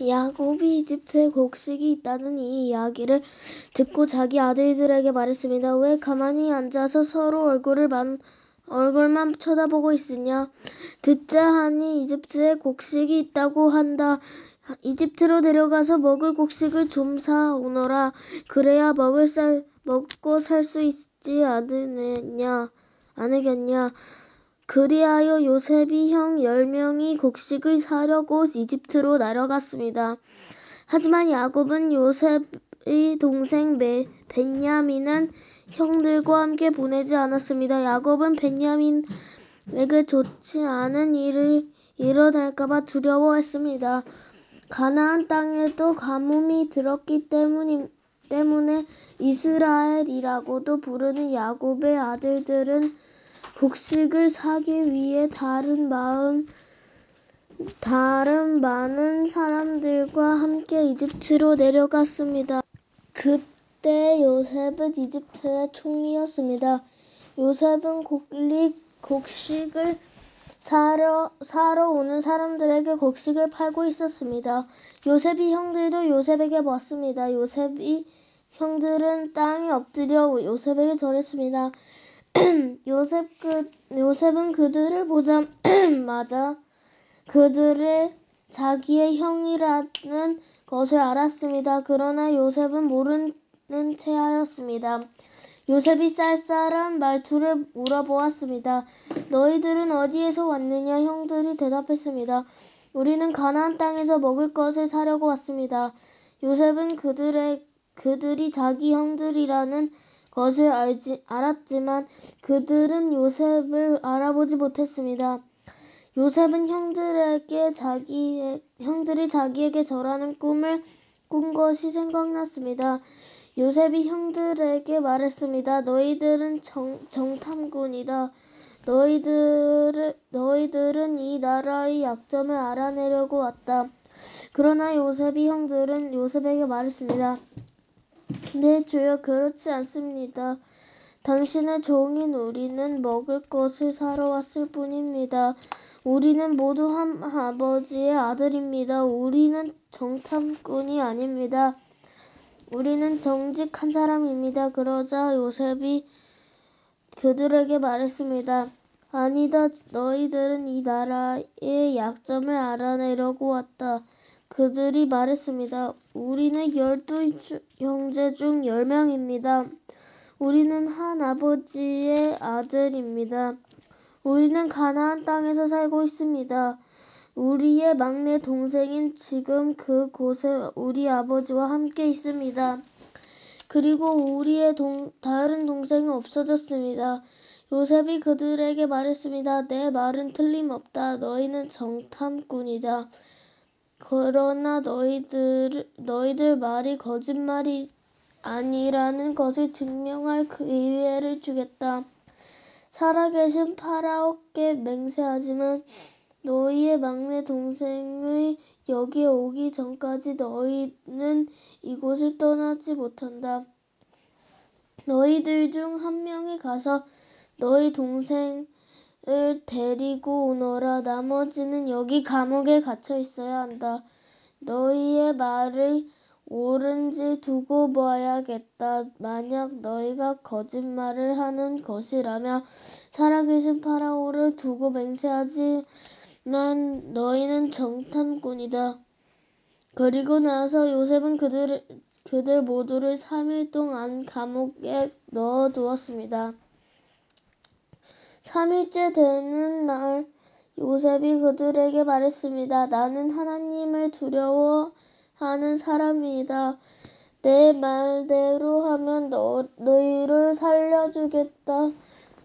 야곱이 이집트에 곡식이 있다는 이 이야기를 듣고 자기 아들들에게 말했습니다. 왜 가만히 앉아서 서로 얼굴만 쳐다보고 있으냐? 듣자 하니 이집트에 곡식이 있다고 한다. 이집트로 데려가서 먹을 곡식을 좀 사 오너라. 그래야 먹고 살 수 있지 않으겠냐? 그리하여 요셉이 형 10명이 곡식을 사려고 이집트로 날아갔습니다. 하지만 야곱은 요셉의 동생 벤야민은 형들과 함께 보내지 않았습니다. 야곱은 벤야민에게 좋지 않은 일을 일어날까 봐 두려워했습니다. 가나안 땅에도 가뭄이 들었기 때문에 이스라엘이라고도 부르는 야곱의 아들들은 곡식을 사기 위해 다른 많은 사람들과 함께 이집트로 내려갔습니다. 그때 요셉은 이집트의 총리였습니다. 요셉은 곡식을 사러 오는 사람들에게 곡식을 팔고 있었습니다. 요셉의 형들도 요셉에게 왔습니다. 요셉의 형들은 땅에 엎드려 요셉에게 절했습니다. 요셉은 그들을 보자마자 그들의 자기의 형이라는 것을 알았습니다. 그러나 요셉은 모르는 체하였습니다. 요셉이 쌀쌀한 말투를 물어보았습니다. 너희들은 어디에서 왔느냐? 형들이 대답했습니다. 우리는 가나안 땅에서 먹을 것을 사려고 왔습니다. 요셉은 그들이 자기 형들이라는 것을 알았지만 그들은 요셉을 알아보지 못했습니다. 요셉은 형들이 자기에게 절하는 꿈을 꾼 것이 생각났습니다. 요셉이 형들에게 말했습니다. 너희들은 정탐꾼이다. 너희들은 이 나라의 약점을 알아내려고 왔다. 그러나 요셉의 형들은 요셉에게 말했습니다. 네, 주여, 그렇지 않습니다. 당신의 종인 우리는 먹을 것을 사러 왔을 뿐입니다. 우리는 모두 한 아버지의 아들입니다. 우리는 정탐꾼이 아닙니다. 우리는 정직한 사람입니다. 그러자 요셉이 그들에게 말했습니다. 아니다. 너희들은 이 나라의 약점을 알아내려고 왔다. 그들이 말했습니다. 우리는 12 형제 중 10명입니다. 우리는 한 아버지의 아들입니다. 우리는 가나안 땅에서 살고 있습니다. 우리의 막내 동생인 지금 그곳에 우리 아버지와 함께 있습니다. 그리고 우리의 다른 동생은 없어졌습니다. 요셉이 그들에게 말했습니다. 내 말은 틀림없다. 너희는 정탐꾼이다. 그러나 너희들 말이 거짓말이 아니라는 것을 증명할 기회를 주겠다. 살아계신 파라오께 맹세하지만 너희의 막내 동생의 여기에 오기 전까지 너희는 이곳을 떠나지 못한다. 너희들 중 한 명이 가서 너희 동생을 데리고 오너라. 나머지는 여기 감옥에 갇혀 있어야 한다. 너희의 말을 옳은지 두고 봐야겠다. 만약 너희가 거짓말을 하는 것이라면 살아계신 파라오를 두고 맹세하지만 너희는 정탐꾼이다. 그리고 나서 요셉은 그들 모두를 3일 동안 감옥에 넣어두었습니다. 3일째 되는 날 요셉이 그들에게 말했습니다. 나는 하나님을 두려워하는 사람이다. 내 말대로 하면 너희를 살려주겠다.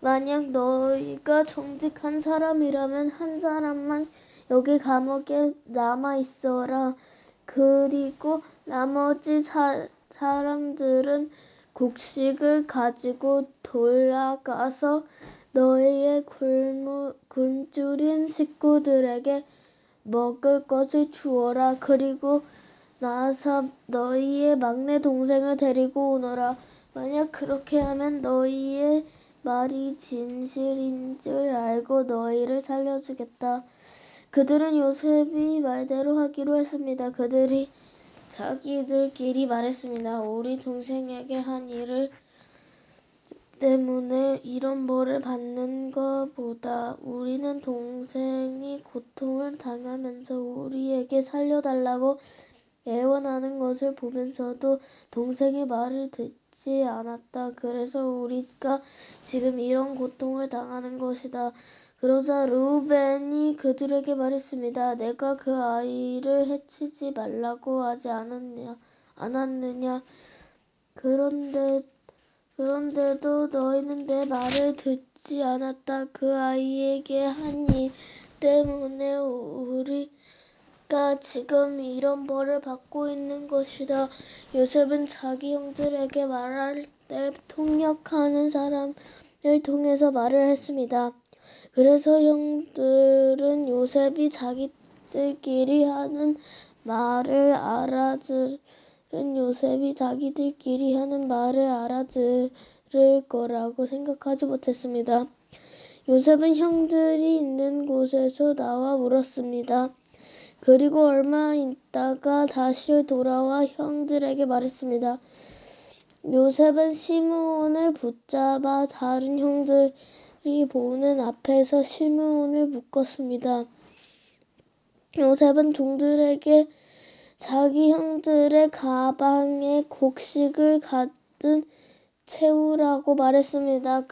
만약 너희가 정직한 사람이라면 한 사람만 여기 감옥에 남아있어라. 그리고 나머지 사람들은 곡식을 가지고 돌아가서 너희의 굶주린 식구들에게 먹을 것을 주어라. 그리고 나서 너희의 막내 동생을 데리고 오너라. 만약 그렇게 하면 너희의 말이 진실인 줄 알고 너희를 살려주겠다. 그들은 요셉이 말대로 하기로 했습니다. 그들이 자기들끼리 말했습니다. 우리 동생에게 한 일 때문에 이런 벌을 받는 것보다 우리는 동생이 고통을 당하면서 우리에게 살려달라고 애원하는 것을 보면서도 동생의 말을 듣지 않았다. 그래서 우리가 지금 이런 고통을 당하는 것이다. 그러자 르우벤이 그들에게 말했습니다. 내가 그 아이를 해치지 말라고 하지 않았느냐? 그런데도 너희는 내 말을 듣지 않았다. 그 아이에게 한 일 때문에 우리가 지금 이런 벌을 받고 있는 것이다. 요셉은 자기 형들에게 말할 때 통역하는 사람을 통해서 말을 했습니다. 그래서 형들은 요셉이 자기들끼리 하는 말을 알아들을 거라고 생각하지 못했습니다. 요셉은 형들이 있는 곳에서 나와 물었습니다. 그리고 얼마 있다가 다시 돌아와 형들에게 말했습니다. 요셉은 시므온을 붙잡아 다른 형들이 보는 앞에서 시므온을 묶었습니다. 요셉은 종들에게 자기 형들의 가방에 곡식을 가득 채우라고 말했습니다.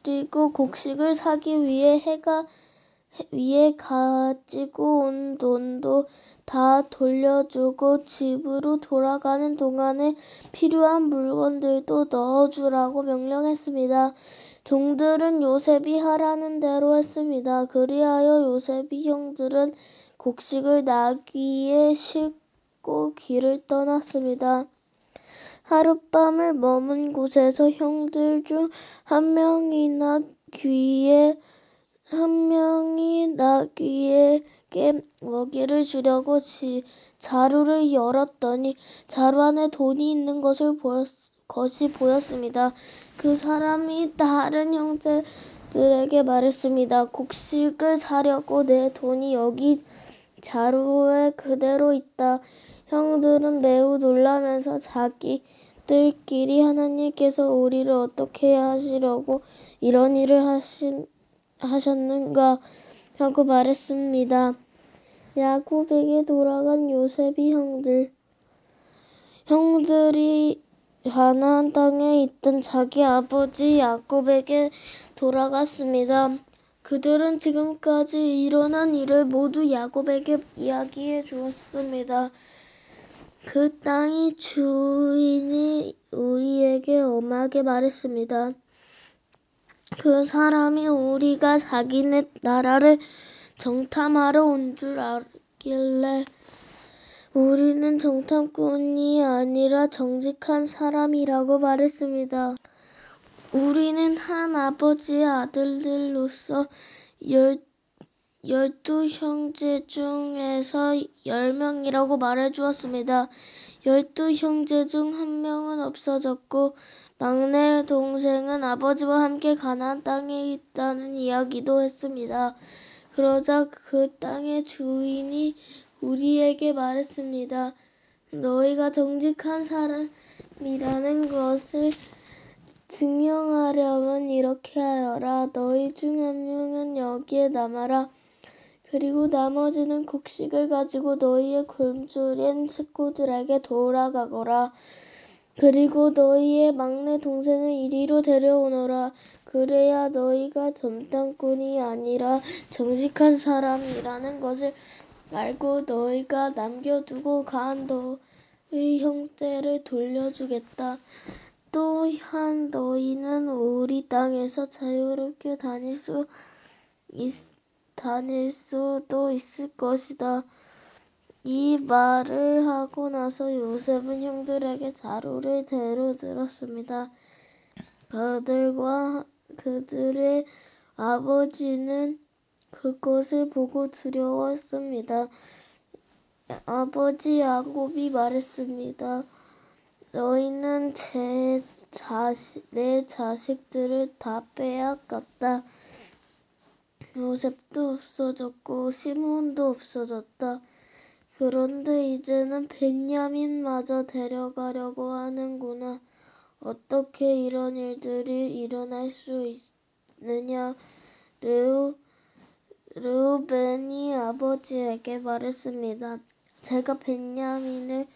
그리고 곡식을 사기 위해 가지고 온 돈도 다 돌려주고 집으로 돌아가는 동안에 필요한 물건들도 넣어주라고 명령했습니다. 종들은 요셉이 하라는 대로 했습니다. 그리하여 요셉이 형들은 곡식을 나귀에 싣고 길을 떠났습니다. 하룻밤을 머문 곳에서 형들 중 한 명이 나귀에게 먹이를 주려고 자루를 열었더니 자루 안에 돈이 있는 것이 보였습니다. 그 사람이 다른 형제들에게 말했습니다. 곡식을 사려고 내 돈이 여기 자루에 그대로 있다. 형들은 매우 놀라면서 자기들끼리 하나님께서 우리를 어떻게 하시려고 이런 일을 하셨는가 하고 말했습니다. 야곱에게 돌아간 요셉의 형들이 가나안 땅에 있던 자기 아버지 야곱에게 돌아갔습니다. 그들은 지금까지 일어난 일을 모두 야곱에게 이야기해 주었습니다. 그 땅의 주인이 우리에게 엄하게 말했습니다. 그 사람이 우리가 자기네 나라를 정탐하러 온 줄 알길래 우리는 정탐꾼이 아니라 정직한 사람이라고 말했습니다. 우리는 한 아버지의 아들들로서 12 형제 중에서 10명이라고 말해주었습니다. 12 형제 중 한 명은 없어졌고 막내 동생은 아버지와 함께 가나안 땅에 있다는 이야기도 했습니다. 그러자 그 땅의 주인이 우리에게 말했습니다. 너희가 정직한 사람이라는 것을 증명하려면 이렇게 하여라. 너희 중 한 명은 여기에 남아라. 그리고 나머지는 곡식을 가지고 너희의 굶주린 식구들에게 돌아가거라. 그리고 너희의 막내 동생을 이리로 데려오너라. 그래야 너희가 정탐꾼이 아니라 정직한 사람이라는 것을 알고 너희가 남겨두고 간 너희 형제를 돌려주겠다. 또한 너희는 우리 땅에서 자유롭게 다닐 수도 있을 것이다. 이 말을 하고 나서 요셉은 형들에게 자루를 대로 들었습니다. 그들과 그들의 아버지는 그것을 보고 두려워했습니다. 아버지 야곱이 말했습니다. 너희는 내 자식들을 다 빼앗겼다. 요셉도 없어졌고 시므온도 없어졌다. 그런데 이제는 벤야민마저 데려가려고 하는구나. 어떻게 이런 일들이 일어날 수 있느냐. 르우벤이 아버지에게 말했습니다. 제가 벤야민을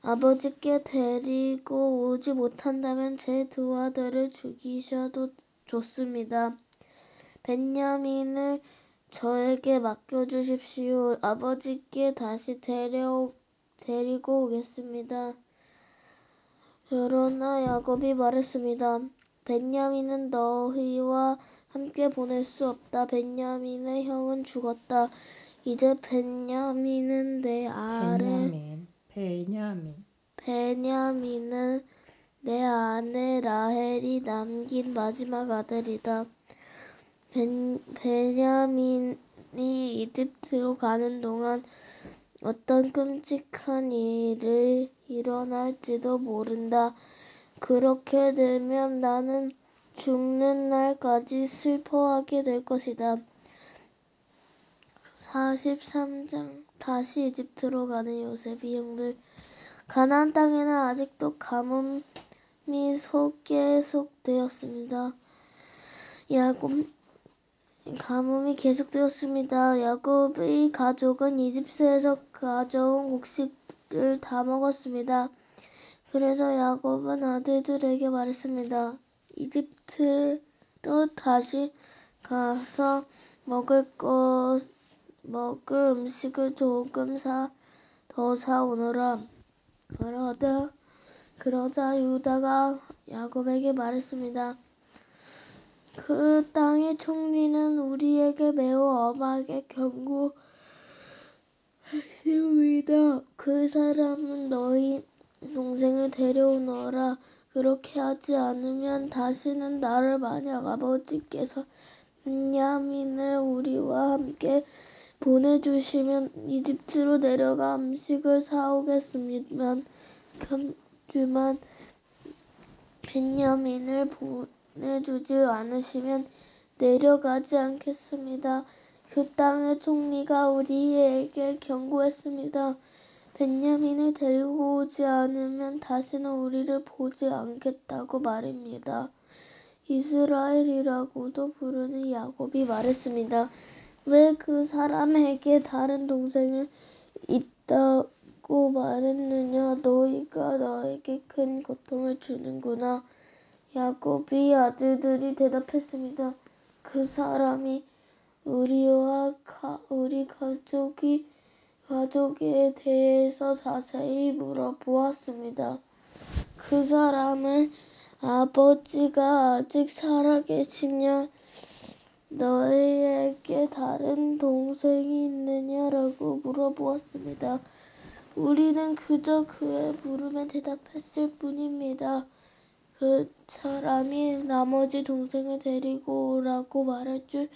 아버지께 데리고 오지 못한다면 제 두 아들을 죽이셔도 좋습니다. 벤야민을 저에게 맡겨주십시오. 아버지께 다시 데리고 오겠습니다. 그러나 야곱이 말했습니다. 벤야민은 너희와 함께 보낼 수 없다. 벤야민의 형은 죽었다. 이제 베냐민은 내 아내 라헬이 남긴 마지막 아들이다. 베냐민이 이집트로 가는 동안 어떤 끔찍한 일이 일어날지도 모른다. 그렇게 되면 나는 죽는 날까지 슬퍼하게 될 것이다. 43장 다시 이집트로 가는 요셉의 형들. 가나안 땅에는 아직도 가뭄이 계속되었습니다. 가뭄이 계속되었습니다. 야곱의 가족은 이집트에서 가져온 곡식을 다 먹었습니다. 그래서 야곱은 아들들에게 말했습니다. 이집트로 다시 가서 먹을 음식을 조금 더 사오너라. 그러자 유다가 야곱에게 말했습니다. 그 땅의 총리는 우리에게 매우 엄하게 경고하십니다. 그 사람은 너희 동생을 데려오너라. 그렇게 하지 않으면 다시는 나를 만약 아버지께서 벤야민을 우리와 함께 보내주시면 이집트로 내려가 음식을 사오겠습니다만 벤야민을 보내주지 않으시면 내려가지 않겠습니다. 그 땅의 총리가 우리에게 경고했습니다. 벤야민을 데리고 오지 않으면 다시는 우리를 보지 않겠다고 말입니다. 이스라엘이라고도 부르는 야곱이 말했습니다. 왜 그 사람에게 다른 동생을 있다고 말했느냐? 너희가 나에게 큰 고통을 주는구나. 야곱의 아들들이 대답했습니다. 그 사람이 우리 가족에 대해서 자세히 물어보았습니다. 그 사람은 아버지가 아직 살아계시냐? 너희에게 다른 동생이 있느냐라고 물어보았습니다. 우리는 그저 그의 물음에 대답했을 뿐입니다. 그 사람이 나머지 동생을 데리고 오라고 말할 줄을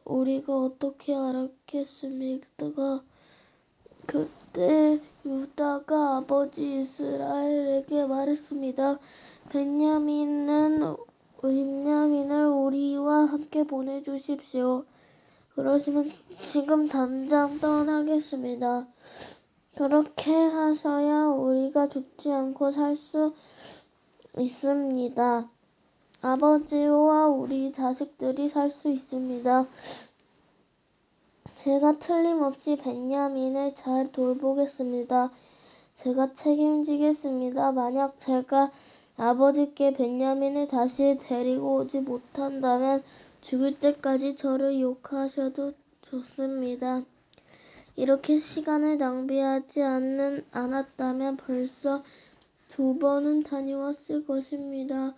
우리가 어떻게 알았겠습니까? 그때 유다가 아버지 이스라엘에게 말했습니다. 벤야민을 우리와 함께 보내주십시오. 그러시면 지금 당장 떠나겠습니다. 그렇게 하셔야 우리가 죽지 않고 살 수 있습니다. 아버지와 우리 자식들이 살 수 있습니다. 제가 틀림없이 벤야민을 잘 돌보겠습니다. 제가 책임지겠습니다. 만약 제가 아버지께 벤야민을 다시 데리고 오지 못한다면 죽을 때까지 저를 욕하셔도 좋습니다. 이렇게 시간을 낭비하지 않았다면 벌써 2번은 다녀왔을 것입니다.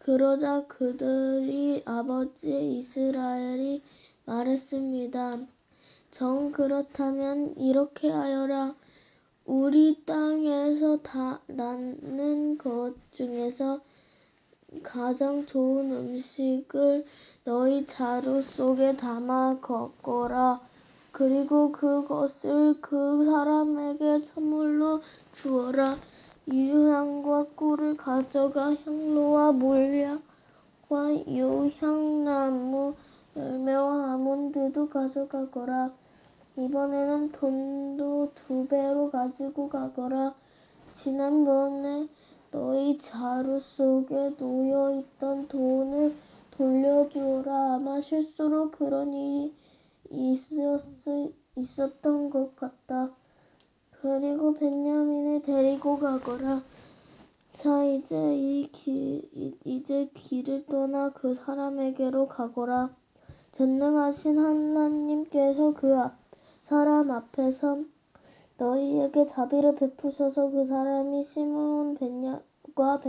그러자 그들이 아버지 이스라엘이 말했습니다. 정 그렇다면 이렇게 하여라. 우리 땅에서 나는 것 중에서 가장 좋은 음식을 너희 자루 속에 담아 걷거라. 그리고 그것을 그 사람에게 선물로 주어라. 유향과 꿀을 가져가 향로와 몰약과 유향나무 열매와 아몬드도 가져가거라. 이번에는 돈도 2배로 가지고 가거라. 지난번에 너희 자루 속에 놓여있던 돈을 돌려주어라. 아마 실수로 그런 일이 있었던 것 같다. 그리고 벤야민을 데리고 가거라. 자, 이제 길을 떠나 그 사람에게로 가거라. 전능하신 하나님께서 그 사람 앞에서 너희에게 자비를 베푸셔서 그 사람이 시므온과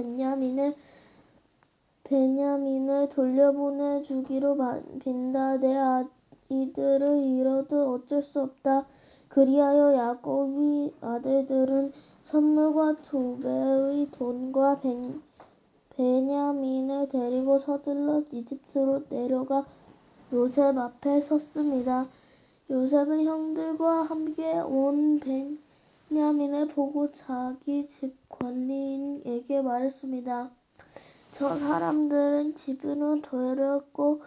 베냐민을 돌려보내 주기로 빈다. 내 아이들을 잃어도 어쩔 수 없다. 그리하여 야곱의 아들들은 선물과 2배의 돈과 베냐민을 데리고 서둘러 이집트로 내려가 요셉 앞에 섰습니다. 요셉은 형들과 함께 온 베냐민을 보고 자기 집 관리인에게 말했습니다. 저 사람들은 집으로 데리고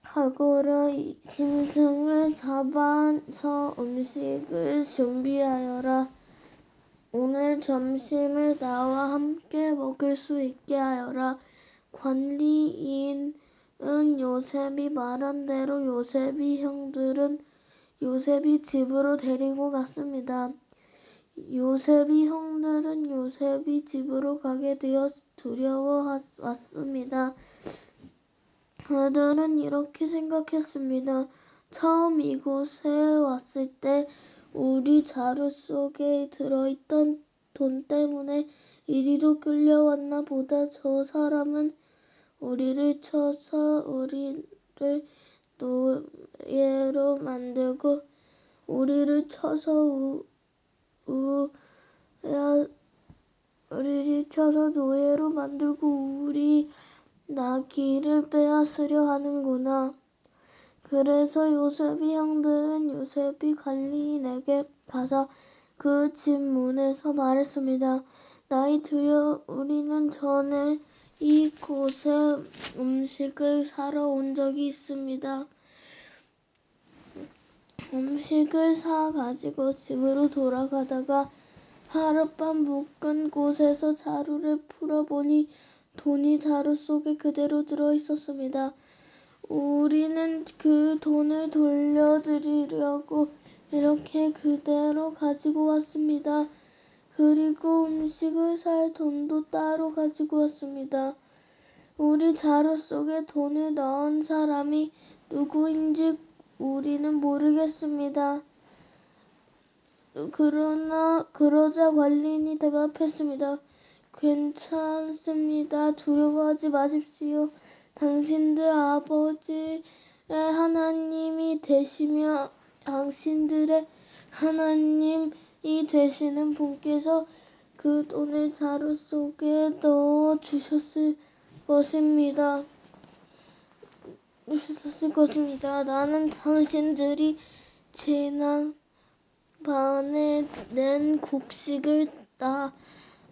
가거라. 짐승을 잡아서 음식을 준비하여라. 오늘 점심을 나와 함께 먹을 수 있게 하여라. 관리인은 요셉이 말한 대로 요셉의 형들은 요셉이 집으로 데리고 갔습니다. 요셉의 형들은 요셉이 집으로 가게 되어 두려워왔습니다. 그들은 이렇게 생각했습니다. 처음 이곳에 왔을 때 우리 자루 속에 들어있던 돈 때문에 이리로 끌려왔나 보다. 저 사람은 우리를 쳐서 우리를 노예로 만들고 우리를 쳐서 노예로 만들고 우리 나귀를 빼앗으려 하는구나. 그래서 요셉의 형들은 요셉의 관리인에게 가서 그 집 문에서 말했습니다. 나이 들여 우리는 전에 이곳에 음식을 사러 온 적이 있습니다. 음식을 사 가지고 집으로 돌아가다가 하룻밤 묵은 곳에서 자루를 풀어보니 돈이 자루 속에 그대로 들어있었습니다. 우리는 그 돈을 돌려드리려고 이렇게 그대로 가지고 왔습니다. 그리고 음식을 살 돈도 따로 가지고 왔습니다. 우리 자루 속에 돈을 넣은 사람이 누구인지 우리는 모르겠습니다. 그러자 관리인이 대답했습니다. 괜찮습니다. 두려워하지 마십시오. 당신들 아버지의 하나님이 되시며 당신들의 하나님이 되시는 분께서 그 돈을 자루 속에 넣어 주셨을 것입니다. 나는 당신들이 지난번에 낸 곡식을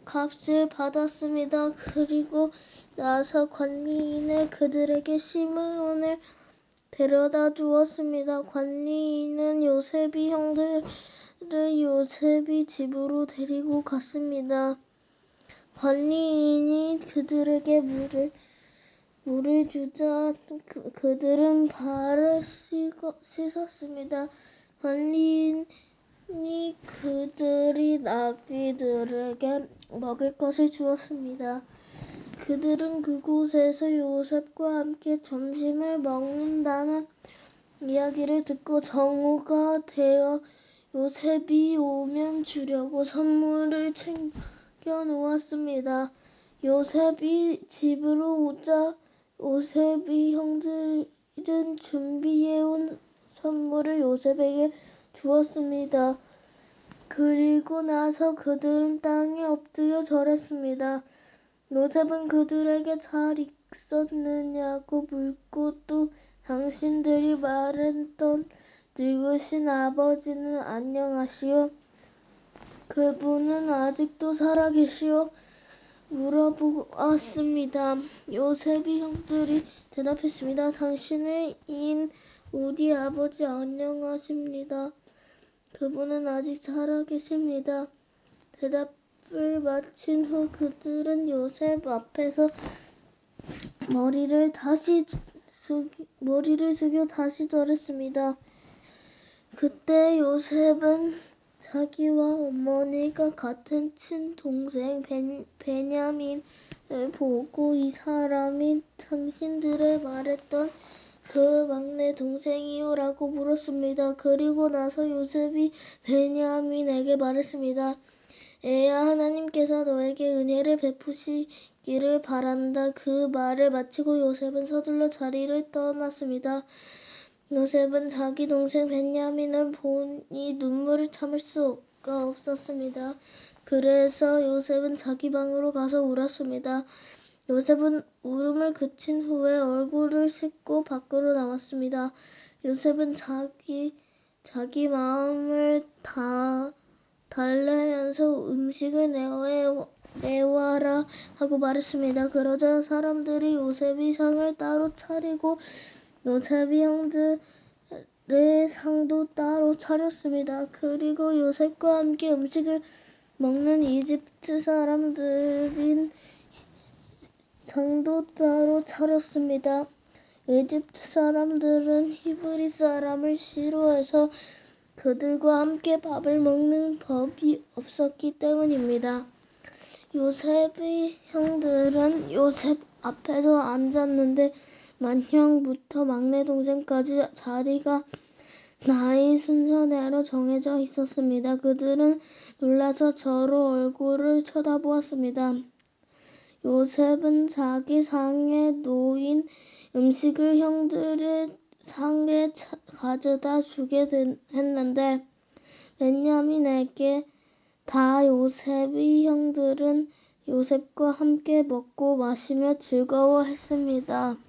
값을 받았습니다. 그리고 나서 관리인은 그들에게 시므온을 데려다 주었습니다. 관리인은 요셉의 형들을 요셉의 집으로 데리고 갔습니다. 관리인이 그들에게 물을 주자 그들은 발을 씻었습니다. 관리인이 그들의 나귀들에게 먹을 것을 주었습니다. 그들은 그곳에서 요셉과 함께 점심을 먹는다는 이야기를 듣고 정오가 되어 요셉이 오면 주려고 선물을 챙겨 놓았습니다. 요셉이 집으로 오자 요셉의 형들은 준비해온 선물을 요셉에게 주었습니다. 그리고 나서 그들은 땅에 엎드려 절했습니다. 요셉은 그들에게 잘 있었느냐고 묻고 또 당신들이 말했던 늙으신 아버지는 안녕하시오. 그분은 아직도 살아계시오. 물어보았습니다. 요셉의 형들이 대답했습니다. 당신의 인 우리 아버지 안녕하십니다. 그분은 아직 살아계십니다. 대답을 마친 후 그들은 요셉 앞에서 머리를 숙여 다시 절했습니다. 그때 요셉은 자기와 어머니가 같은 친동생 베냐민을 보고 이 사람이 당신들의 말했던 그 막내 동생이요? 라고 물었습니다. 그리고 나서 요셉이 베냐민에게 말했습니다. 애야, 하나님께서 너에게 은혜를 베푸시기를 바란다. 그 말을 마치고 요셉은 서둘러 자리를 떠났습니다. 요셉은 자기 동생 베냐민을 보니 눈물을 참을 수가 없었습니다. 그래서 요셉은 자기 방으로 가서 울었습니다. 요셉은 울음을 그친 후에 얼굴을 씻고 밖으로 나왔습니다. 요셉은 자기 마음을 달래면서 음식을 내와라 하고 말했습니다. 그러자 사람들이 요셉의 상을 따로 차리고 요셉의 형들의 상도 따로 차렸습니다. 그리고 요셉과 함께 음식을 먹는 이집트 사람들인 상도 따로 차렸습니다. 이집트 사람들은 히브리 사람을 싫어해서 그들과 함께 밥을 먹는 법이 없었기 때문입니다. 요셉의 형들은 요셉 앞에서 앉았는데 맏형부터 막내 동생까지 자리가 나이 순서대로 정해져 있었습니다. 그들은 놀라서 서로 얼굴을 쳐다보았습니다. 요셉은 자기 상에 놓인 음식을 형들의 상에 가져다 주게 했는데 베냐민에게 다 요셉의 형들은 요셉과 함께 먹고 마시며 즐거워했습니다.